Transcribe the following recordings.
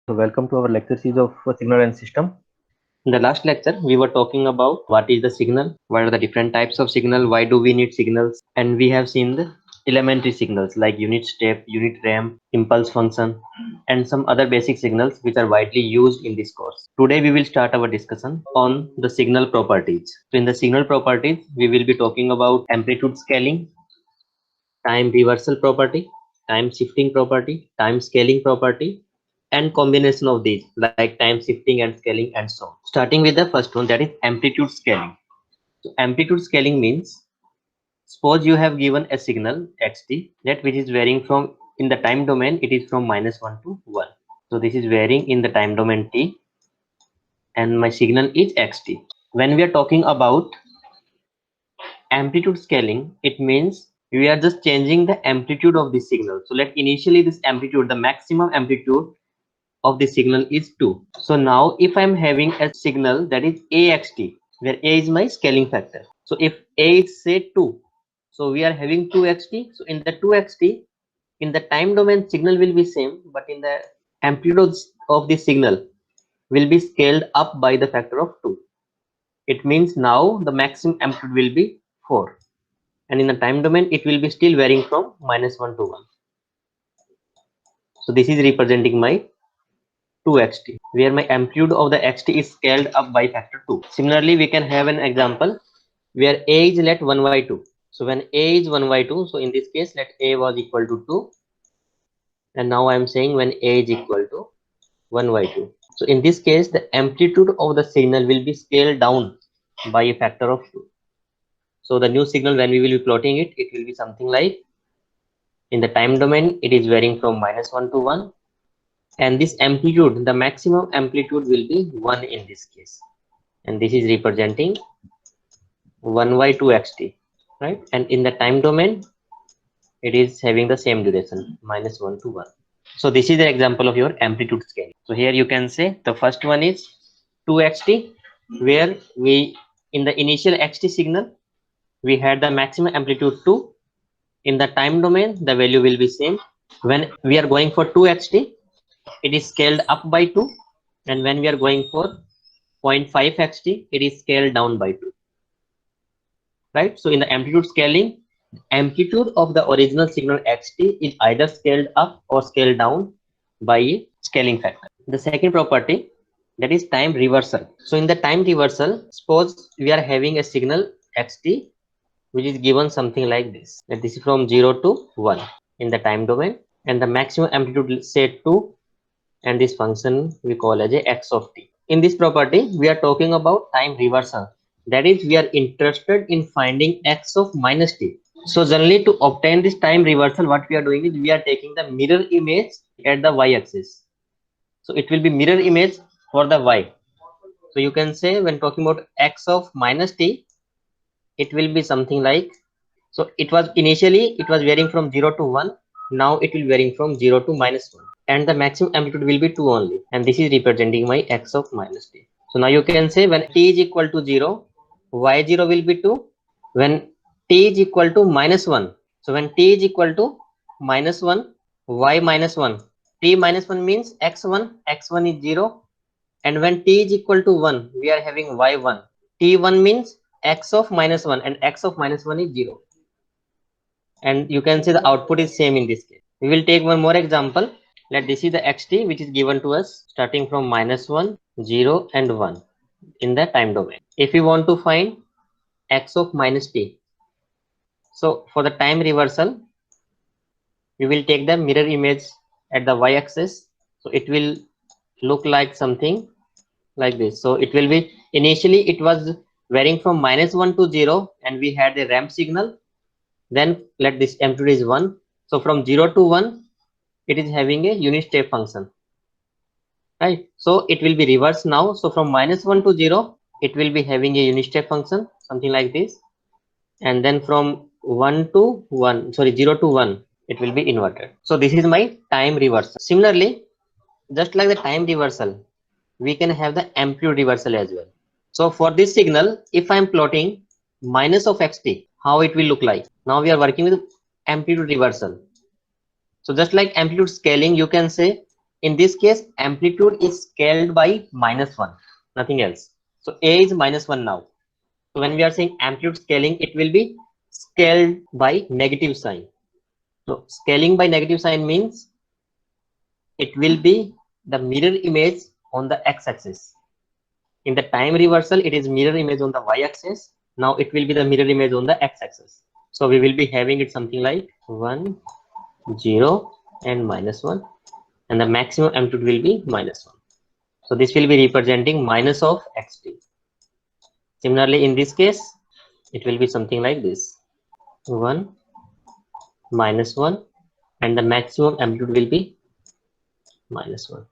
So welcome to our lecture series of signal and system. In the last lecture, we were talking about what is the signal, what are the different types of signal, why do we need signals, and we have seen the elementary signals like unit step, unit ramp, impulse function, and some other basic signals which are widely used in this course. Today, we will start our discussion on the signal properties. So, in the signal properties, we will be talking about amplitude scaling, time reversal property, time shifting property, time scaling property, and combination of these like time shifting and scaling and so on. Starting with the first one, that is amplitude scaling. So amplitude scaling means suppose you have given a signal xt that which is varying from in the time domain it is from -1 to 1. So this is varying in the time domain t and my signal is xt. When we are talking about amplitude scaling, it means we are just changing the amplitude of the signal. So let initially this amplitude, the maximum amplitude of the signal is 2. So now if I'm having a signal that is axt, where a is my scaling factor. So if a is say 2, so we are having 2xt. So in the 2xt, in the time domain signal will be same, but in the amplitude of the signal will be scaled up by the factor of 2. It means now the maximum amplitude will be 4. And in the time domain, it will be still varying from -1 to 1. So this is representing my 2xt, where my amplitude of the xt is scaled up by factor 2. Similarly, we can have an example where a is let 1 by 2. So when a is 1 by 2, so in this case, let a was equal to 2. And now I am saying when a is equal to 1 by 2. So in this case, the amplitude of the signal will be scaled down by a factor of 2. So the new signal, when we will be plotting it, it will be something like in the time domain, it is varying from -1 to 1. And this amplitude, the maximum amplitude will be 1 in this case. And this is representing 1 by 2xt, right? And in the time domain, it is having the same duration, -1 to 1. So this is the example of your amplitude scaling. So here you can say the first one is 2xt, where we, in the initial xt signal, we had the maximum amplitude 2. In the time domain, the value will be same. When we are going for 2xt, it is scaled up by 2. And when we are going for 0.5xt, it is scaled down by 2. Right? So in the amplitude scaling, amplitude of the original signal xt is either scaled up or scaled down by a scaling factor. The second property, that is time reversal. So in the time reversal, suppose we are having a signal xt which is given something like this. That this is from 0 to 1 in the time domain, and the maximum amplitude say 2, and this function we call as a x of t. In this property, we are talking about time reversal. That is, we are interested in finding x of minus t. So generally, to obtain this time reversal, what we are doing is we are taking the mirror image at the y-axis. So it will be mirror image for the y. So you can say when talking about x of minus t, it will be something like, so it was initially it was varying from 0 to 1. Now it will varying from 0 to -1, and the maximum amplitude will be 2 only, and this is representing my x of minus t. So now you can say when t is equal to 0, y0 will be 2. When t is equal to -1, so when t is equal to -1, y -1, t -1 means x1, x1 is 0. And when t is equal to 1, we are having y1. t1 means x of -1, and x of -1 is 0. And you can see the output is same in this case. We will take one more example. Let this is the xt which is given to us starting from -1, 0 and 1 in the time domain. If we want to find x of minus t, so for the time reversal, we will take the mirror image at the y-axis. So it will look like something like this. So it will be, initially it was varying from -1 to 0, and we had a ramp signal. Then let this amplitude is 1. So from 0 to 1, it is having a unit step function, right? So it will be reversed now. So from -1 to 0, it will be having a unit step function, something like this. And then from 1 to 1, sorry, 0 to 1, it will be inverted. So this is my time reversal. Similarly, just like the time reversal, we can have the amplitude reversal as well. So for this signal, if I'm plotting minus of xt, how it will look like? Now we are working with amplitude reversal. So just like amplitude scaling, you can say In this case, amplitude is scaled by -1, nothing else. So A is -1 now. So when we are saying amplitude scaling, it will be scaled by negative sign. So scaling by negative sign means it will be the mirror image on the x-axis. In the time reversal, it is mirror image on the y-axis. Now it will be the mirror image on the x-axis. So we will be having it something like 1, 0, and -1, and the maximum amplitude will be -1. So this will be representing minus of xt. Similarly, in this case, it will be something like this: 1, -1, and the maximum amplitude will be -1.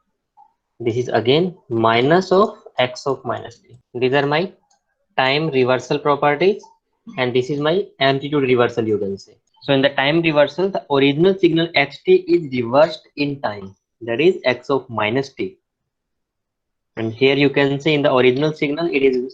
This is again minus of x of -t. These are my time reversal properties, and this is my amplitude reversal, you can say. So in the time reversal, the original signal xt is reversed in time, that is x of -t. And here you can see in the original signal,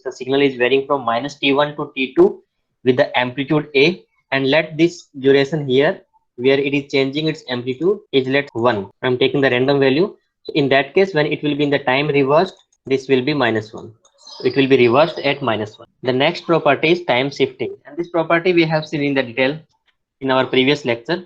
the signal is varying from -t1 to t2 with the amplitude a, and let this duration here where it is changing its amplitude is let 1. I'm taking the random value. So in that case, when it will be in the time reversed, this will be -1. So it will be reversed at -1. The next property is time shifting, and this property we have seen in the detail in our previous lecture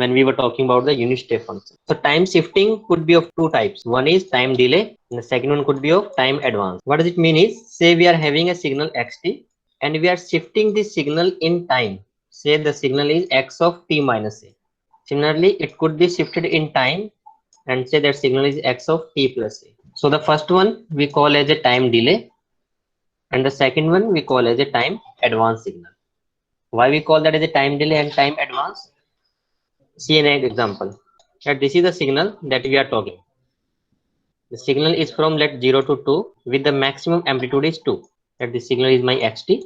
when we were talking about the unit step function. So time shifting could be of two types. One is time delay, and the second one could be of time advance. What does it mean is, say we are having a signal xt and we are shifting this signal in time. Say the signal is x of t minus a. Similarly, it could be shifted in time and say that signal is x of t plus a. So the first one we call as a time delay, and the second one we call as a time advance signal. Why we call that as a time delay and time advance? See an example. That this is the signal that we are talking. The signal is from let 0 to 2 with the maximum amplitude is 2. That the signal is my xt,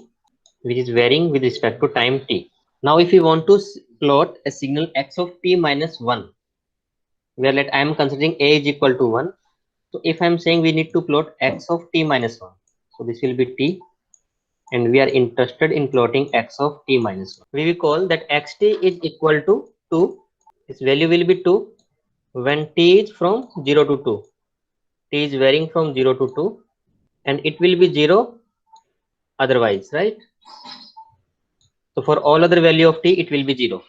which is varying with respect to time t. Now if we want to plot a signal x of t minus 1, where let I am considering a is equal to 1. So if I am saying we need to plot x of t minus 1, so this will be t, and we are interested in plotting x of t minus 1. We will call that xt is equal to 2. Its value will be 2 when t is from 0 to 2. T is varying from 0 to 2, and it will be 0 otherwise, right? So for all other value of t, it will be 0.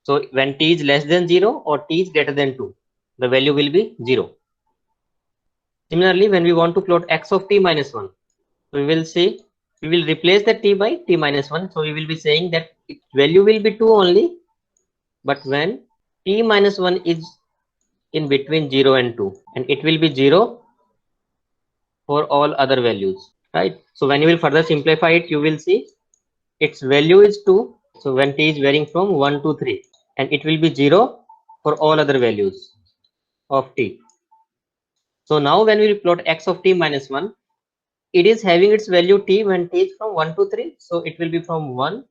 So when t is less than 0 or t is greater than 2, the value will be 0. Similarly, when we want to plot x of t minus 1, we will say, we will replace the t by t minus 1. So we will be saying that its value will be 2 only, but when t minus 1 is in between 0 and 2, and it will be 0 for all other values, right? So when you will further simplify it, you will see its value is 2. So when t is varying from 1 to 3, and it will be 0 for all other values of t. So now when we plot x of t minus 1, it is having its value t when t is from 1 to 3. So it will be from 1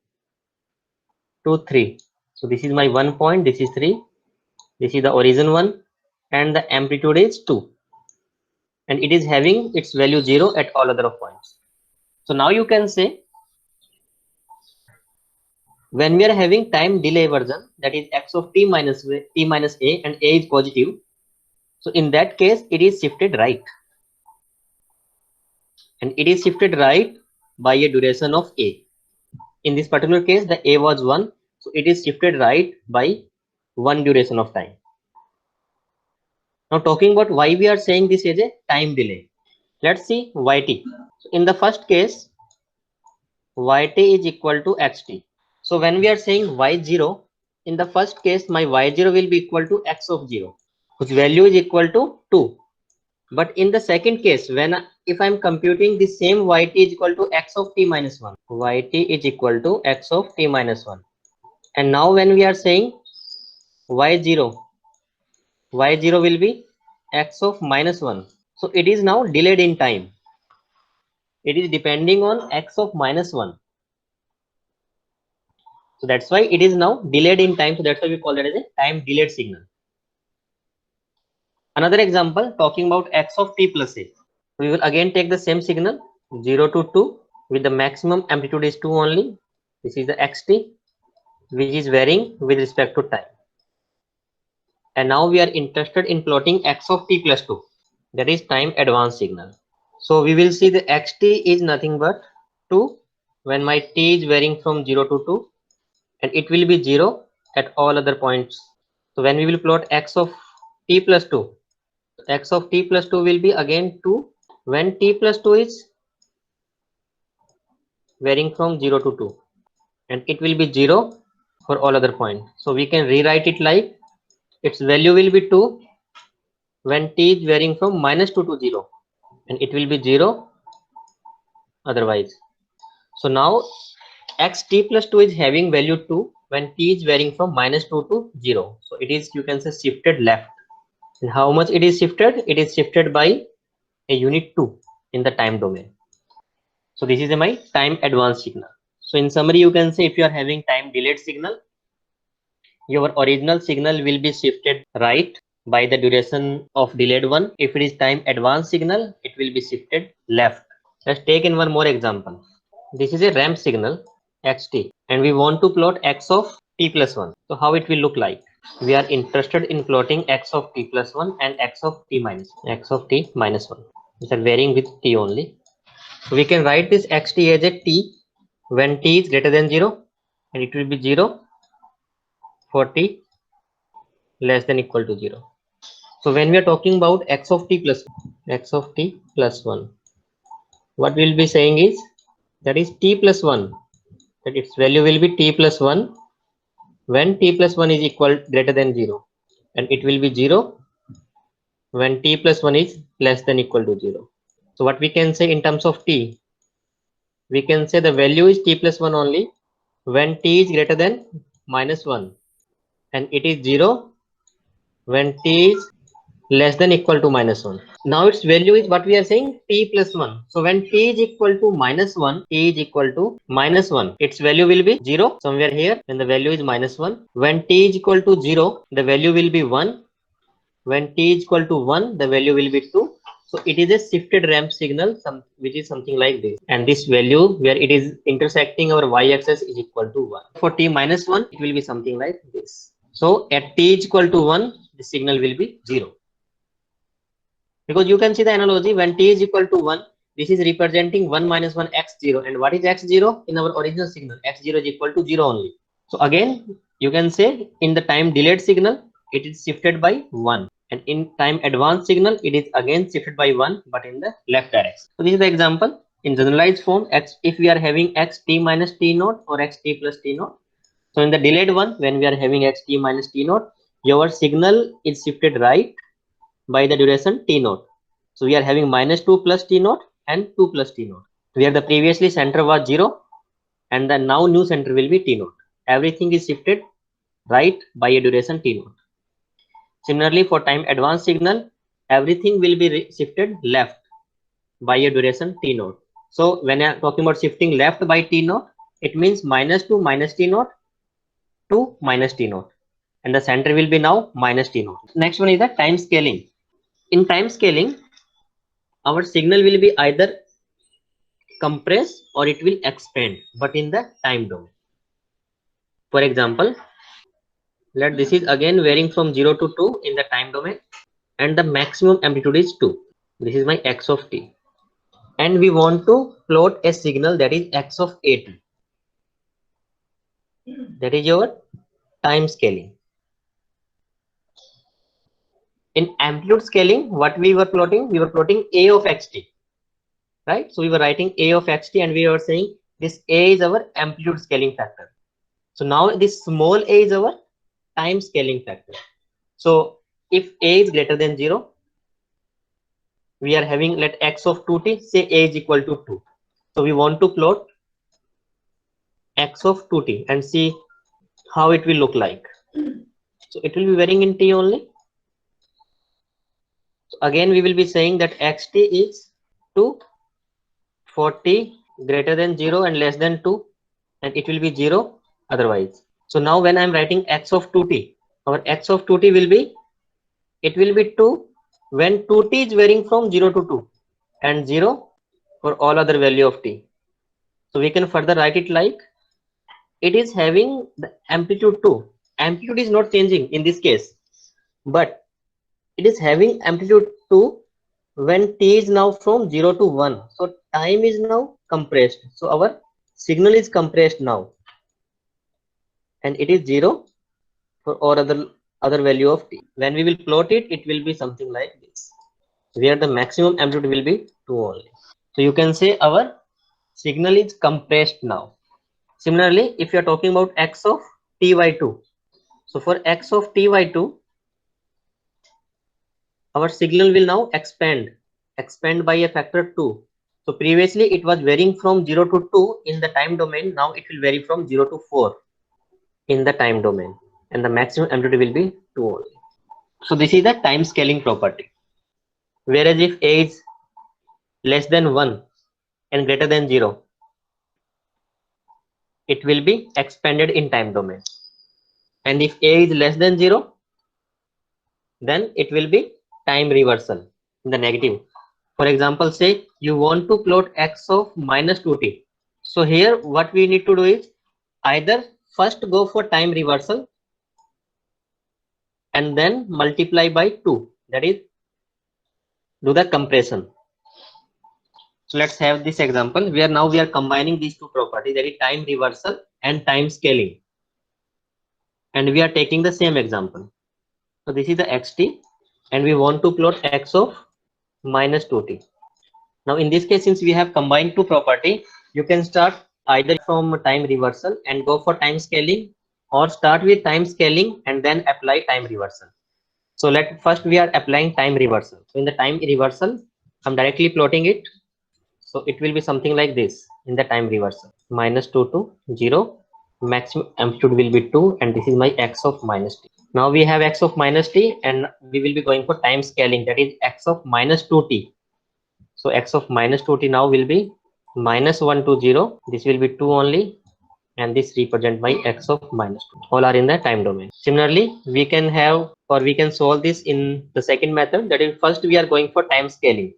to 3. So this is my 1 point, this is 3, this is the origin one, and the amplitude is 2. And it is having its value 0 at all other points. So now you can say, when we are having time delay version, that is x of t minus a, and a is positive, so in that case it is shifted right, and it is shifted right by a duration of a. In this particular case, the a was 1, so it is shifted right by 1 duration of time. Now talking about why we are saying this is a time delay, let's see yt. So in the first case, yt is equal to xt. So when we are saying y0, in the first case my y0 will be equal to x of 0, whose value is equal to 2. But in the second case, if I'm computing the same yt is equal to x of t minus 1, yt is equal to x of t minus 1. And now when we are saying y0 will be x of minus 1. So it is now delayed in time. It is depending on x of minus 1. So that's why it is now delayed in time. So that's why we call it as a time delayed signal. Another example, talking about x of t plus a. We will again take the same signal 0 to 2 with the maximum amplitude is 2 only. This is the xt, which is varying with respect to time. And now we are interested in plotting x of t plus 2, that is time advanced signal. So we will see the xt is nothing but 2 when my t is varying from 0 to 2, and it will be 0 at all other points. So when we will plot x of t plus 2, x of t plus 2 will be again 2 when t plus 2 is varying from 0 to 2, and it will be 0 for all other points. So we can rewrite it like its value will be 2 when t is varying from -2 to 0, and it will be 0 otherwise. So now xt plus 2 is having value 2 when t is varying from -2 to 0. So it is, you can say, shifted left. And how much it is shifted? It is shifted by a unit 2 in the time domain. So this is my time advanced signal. So in summary, you can say if you are having time delayed signal, your original signal will be shifted right by the duration of delayed one. If it is time advanced signal, it will be shifted left. Let's take in one more example. This is a ramp signal xt, and we want to plot x of t plus 1. So how it will look like? We are interested in plotting x of t plus 1 and x of t minus 1. These are varying with t only. So we can write this xt as a t when t is greater than 0, and it will be 0 for t less than equal to 0. So when we are talking about x of t plus 1, what we'll be saying is that is t plus 1, that its value will be t plus 1 when t plus 1 is equal greater than 0, and it will be 0 when t plus 1 is less than equal to 0. So what we can say in terms of t, we can say the value is t plus 1 only when t is greater than -1, and it is 0 when t is less than equal to -1. Now its value is what we are saying, t plus 1. So when t is equal to -1, its value will be 0 somewhere here, and the value is -1. When t is equal to 0, the value will be 1. When t is equal to 1, the value will be 2. So it is a shifted ramp signal, which is something like this. And this value where it is intersecting our y-axis is equal to 1. For t minus 1, it will be something like this. So at t is equal to 1, the signal will be 0. Because you can see the analogy, when t is equal to 1, this is representing 1 minus 1 x0. And what is x0? In our original signal, x0 is equal to 0 only. So again, you can say in the time delayed signal, it is shifted by 1. And in time advanced signal, it is again shifted by 1, but in the left direction. So this is the example. In generalized form, if we are having xt minus t naught or xt plus t naught. So in the delayed one, when we are having xt minus t naught, your signal is shifted right by the duration t naught. So we are having -2 plus t naught and 2 plus t naught. Where the previously center was 0, and the now new center will be t naught. Everything is shifted right by a duration t naught. Similarly, for time advanced signal, everything will be shifted left by a duration t naught. So when I am talking about shifting left by t naught, it means -2 minus t naught to minus t naught, and the center will be now minus t naught. Next one is the time scaling. In time scaling, our signal will be either compress or it will expand, but in the time domain. For example, let this is again varying from 0 to 2 in the time domain, and the maximum amplitude is 2. This is my x of t, and we want to plot a signal that is x of at. That is your time scaling. In amplitude scaling, what we were plotting? We were plotting a of xt, right? So we were writing a of xt, and we were saying this a is our amplitude scaling factor. So now this small a is our time scaling factor. So if a is greater than 0, we are having, let x of 2t, say a is equal to 2. So we want to plot x of 2t and see how it will look like. So it will be varying in t only. So again, we will be saying that xt is 2 for t greater than 0 and less than 2, and it will be 0 otherwise. So now when I am writing x of 2t, our x of 2t will be, it will be 2 when 2t is varying from 0 to 2 and 0 for all other value of t. So we can further write it like it is having the amplitude 2. Amplitude is not changing in this case. but it is having amplitude 2 when t is now from 0 to 1. So time is now compressed. So our signal is compressed now, and it is 0 for or other value of t. When we will plot it, it will be something like this, where the maximum amplitude will be 2 only. So you can say our signal is compressed now. Similarly, if you are talking about x of t by 2, so for x of t by 2, our signal will now expand by a factor 2. So previously it was varying from 0 to 2 in the time domain. Now it will vary from 0 to 4 in the time domain, and the maximum amplitude will be 2 only. So this is the time scaling property. Whereas if a is less than 1 and greater than 0, it will be expanded in time domain. And if a is less than 0, then it will be time reversal in the negative. For example, say you want to plot x of minus 2t. So here what we need to do is either first go for time reversal and then multiply by 2, that is do the compression. So let's have this example where now we are combining these two properties, that is time reversal and time scaling, and we are taking the same example. So this is the xt and we want to plot x of minus 2t. Now in this case, since we have combined two property, you can start either from time reversal and go for time scaling, or start with time scaling and then apply time reversal. So first we are applying time reversal. So in the time reversal, I'm directly plotting it. So it will be something like this in the time reversal. Minus 2 to 0, maximum amplitude will be 2, and this is my x of minus t. Now we have x of minus t and we will be going for time scaling, that is x of minus 2t. So x of minus 2t now will be minus 1 to 0. This will be 2 only, and this represent by x of minus 2. All are in the time domain. Similarly, we can have, or we can solve this in the second method, that is first we are going for time scaling.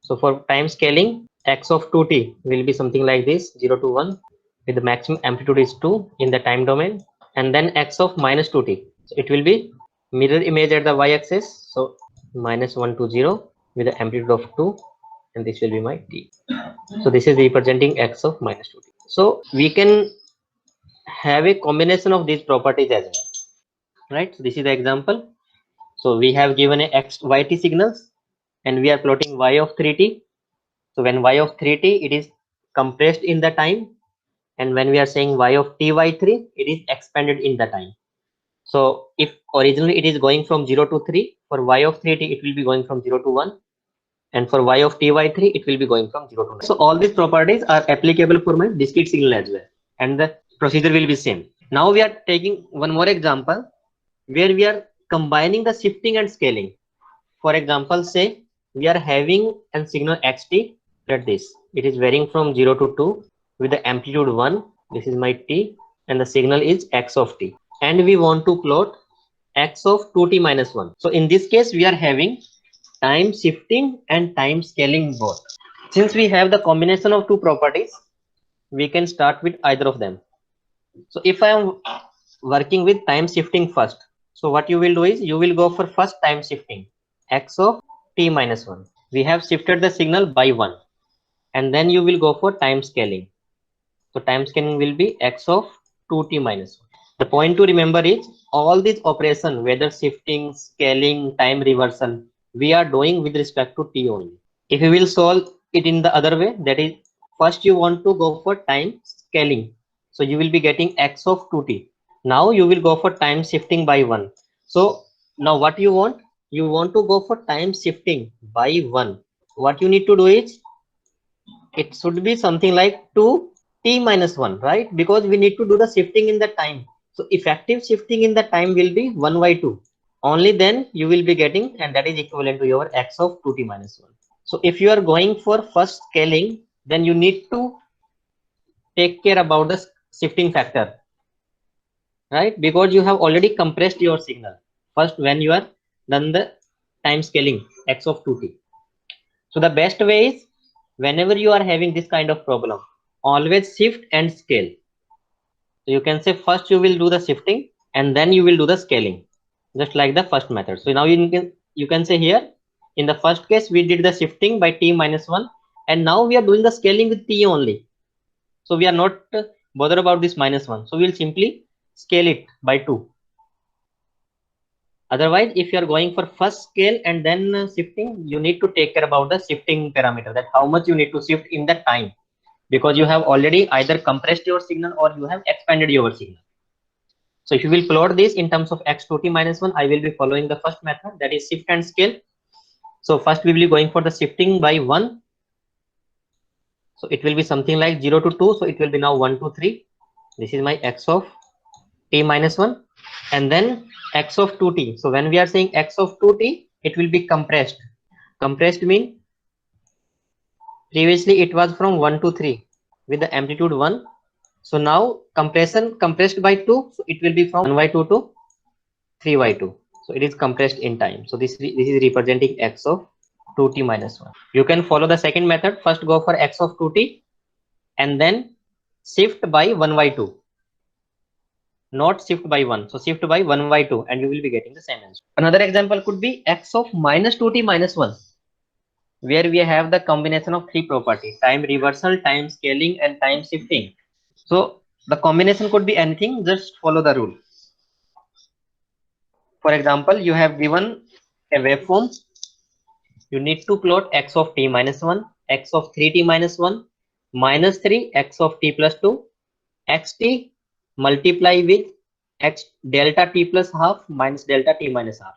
So for time scaling, x of 2t will be something like this, 0 to 1, with the maximum amplitude is 2 in the time domain, and then x of minus 2t. So it will be mirror image at the y-axis. So minus 1 to 0 with the amplitude of 2, and this will be my t. So this is representing x of minus 2t. So we can have a combination of these properties as well, right? So this is the example. So we have given a x yt signals and we are plotting y of 3t. So when y of 3t, it is compressed in the time, and when we are saying y of t by 3, it is expanded in the time. So if originally it is going from 0 to 3, for y of 3t it will be going from 0 to 1, and for y of t by 3 it will be going from 0 to 9. So all these properties are applicable for my discrete signal as well, and the procedure will be same. Now we are taking one more example where we are combining the shifting and scaling. For example, say we are having a signal xt at this. It is varying from 0 to 2 with the amplitude 1. This is my t, and the signal is x of t. And we want to plot x of 2t minus 1. So in this case, we are having time shifting and time scaling both. Since we have the combination of two properties, we can start with either of them. So if I am working with time shifting first, so what you will do is you will go for first time shifting, x of t minus 1. We have shifted the signal by 1, and then you will go for time scaling. So time scaling will be x of 2t minus 1. The point to remember is all these operations, whether shifting, scaling, time reversal, we are doing with respect to t only. If you will solve it in the other way, that is first you want to go for time scaling. So you will be getting x of 2t. Now you will go for time shifting by 1. So now what you want? You want to go for time shifting by 1. What you need to do is, it should be something like 2t minus 1, right? Because we need to do the shifting in the time. So effective shifting in the time will be 1 by 2. Only then you will be getting, and that is equivalent to your x of 2t minus 1. So if you are going for first scaling, then you need to take care about the shifting factor, right? Because you have already compressed your signal first when you are done the time scaling x of 2t. So the best way is, whenever you are having this kind of problem, always shift and scale. So you can say first you will do the shifting and then you will do the scaling. just like the first method. So now you can say here, in the first case we did the shifting by t minus 1, and now we are doing the scaling with t only. So we are not bothered about this minus 1. So we'll simply scale it by 2. Otherwise, if you are going for first scale and then shifting, you need to take care about the shifting parameter, that how much you need to shift in that time, because you have already either compressed your signal or you have expanded your signal. So if you will plot this in terms of x2t minus 1, I will be following the first method, that is shift and scale. So first we will be going for the shifting by 1. So it will be something like 0 to 2. So it will be now 1 to 3. This is my x of t minus 1. And then x of 2t. So when we are saying x of 2t, it will be compressed. Compressed means previously it was from 1 to 3 with the amplitude 1. So now compressed by 2. So it will be from 1/2 to 3/2. So it is compressed in time. So this is representing x of 2t minus 1. You can follow the second method. First go for x of 2t and then shift by 1/2. Not shift by 1. So shift by 1/2 and you will be getting the same answer. Another example could be x of minus 2t minus 1, where we have the combination of three properties: time reversal, time scaling, and time shifting. So the combination could be anything, just follow the rule. For example, you have given a waveform. You need to plot x of t minus 1, x of 3t minus 1, minus 3, x of t plus 2, xt multiply with x delta t plus half minus delta t minus half.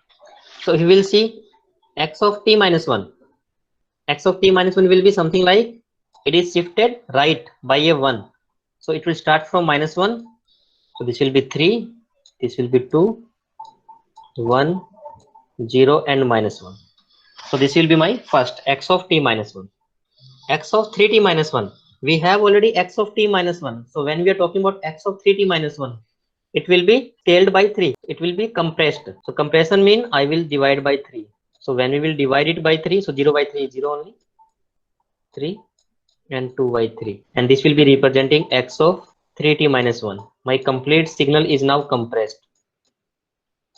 So you will see x of t minus 1. X of t minus 1 will be something like, it is shifted right by a 1. So it will start from minus 1. So this will be 3, this will be 2, 1, 0 and minus 1. So this will be my first x of t minus 1. X of 3t minus 1. We have already x of t minus 1. So when we are talking about x of 3t minus 1, it will be scaled by 3. It will be compressed. So compression means I will divide by 3. So when we will divide it by 3, so 0 by 3 is 0 only. 3 and 2 by 3. And this will be representing x of 3t minus 1. My complete signal is now compressed.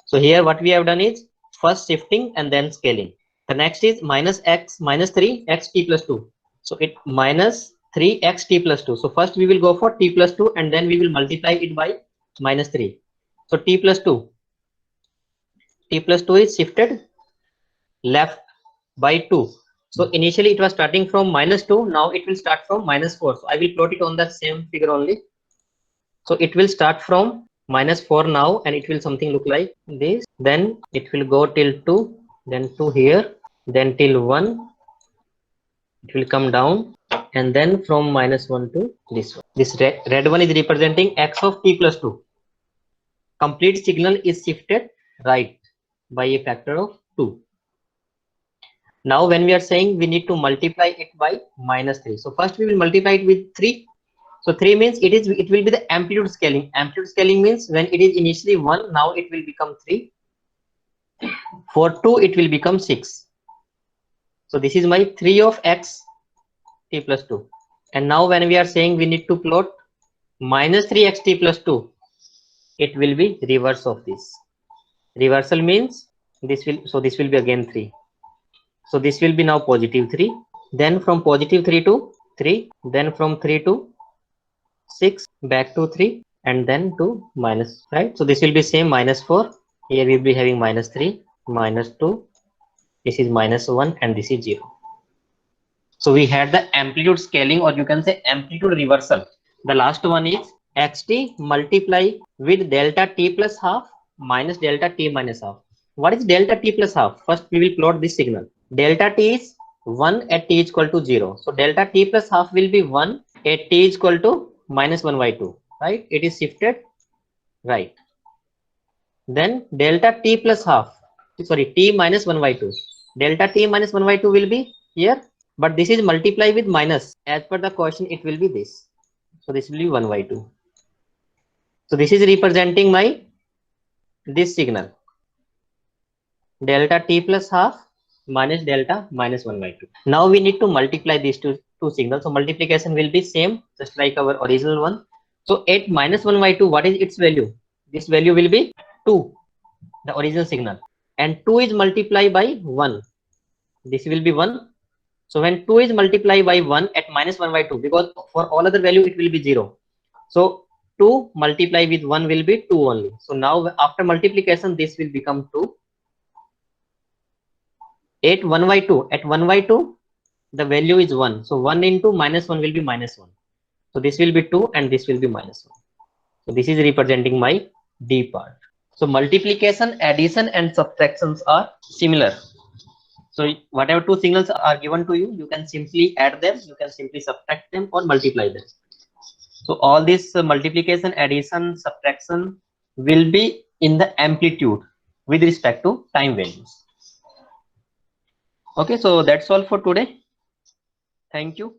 So here what we have done is first shifting and then scaling. The next is minus 3 x t plus 2. So it minus 3 x t plus 2. So first we will go for t plus 2 and then we will multiply it by minus 3. So t plus 2 is shifted left by 2. So initially it was starting from minus 2. Now it will start from minus 4. So I will plot it on the same figure only. So it will start from minus 4 now and it will something look like this. Then it will go till 2, then 2 here, then till 1. It will come down and then from minus 1 to this one. This red one is representing x of t plus 2. Complete signal is shifted right by a factor of 2. Now when we are saying we need to multiply it by minus 3. So first we will multiply it with 3. So 3 means it will be the amplitude scaling. Amplitude scaling means when it is initially 1, now it will become 3. For 2 it will become 6. So this is my 3 of x t plus 2. And now when we are saying we need to plot minus 3 x t plus 2, it will be reverse of this. Reversal means this will be again 3. So this will be now positive 3. Then from positive 3 to 3. Then from 3 to 6, back to 3, and then to minus, right? So this will be same minus 4. Here we will be having minus 3, minus 2. This is minus 1 and this is 0. So we had the amplitude scaling, or you can say amplitude reversal. The last one is xt multiply with delta t plus half minus delta t minus half. What is delta t plus half? First we will plot this signal. Delta t is 1 at t is equal to 0. So delta t plus half will be 1 at t is equal to minus 1/2, right? It is shifted right. Then delta t plus half, sorry, t minus 1/2. Delta t minus 1/2 will be here, but this is multiply with minus. As per the question, it will be this. So this will be 1/2. So this is representing my this signal. Delta t plus half minus delta minus 1/2. Now we need to multiply these two signals. So multiplication will be same, just like our original one. So at minus 1/2, what is its value? This value will be 2. the original signal, and 2 is multiplied by 1. This will be 1. So when 2 is multiplied by 1 at minus 1 by 2, because for all other value it will be 0. So 2 multiplied with 1 will be 2 only. So now after multiplication, this will become 2. At 1 by 2, at 1 by 2, the value is 1. So 1 into minus 1 will be minus 1. So this will be 2 and this will be minus 1. So this is representing my D part. So multiplication, addition and subtractions are similar. So whatever two signals are given to you, you can simply add them, you can simply subtract them or multiply them. So all this multiplication, addition, subtraction will be in the amplitude with respect to time values. Okay, so that's all for today. Thank you.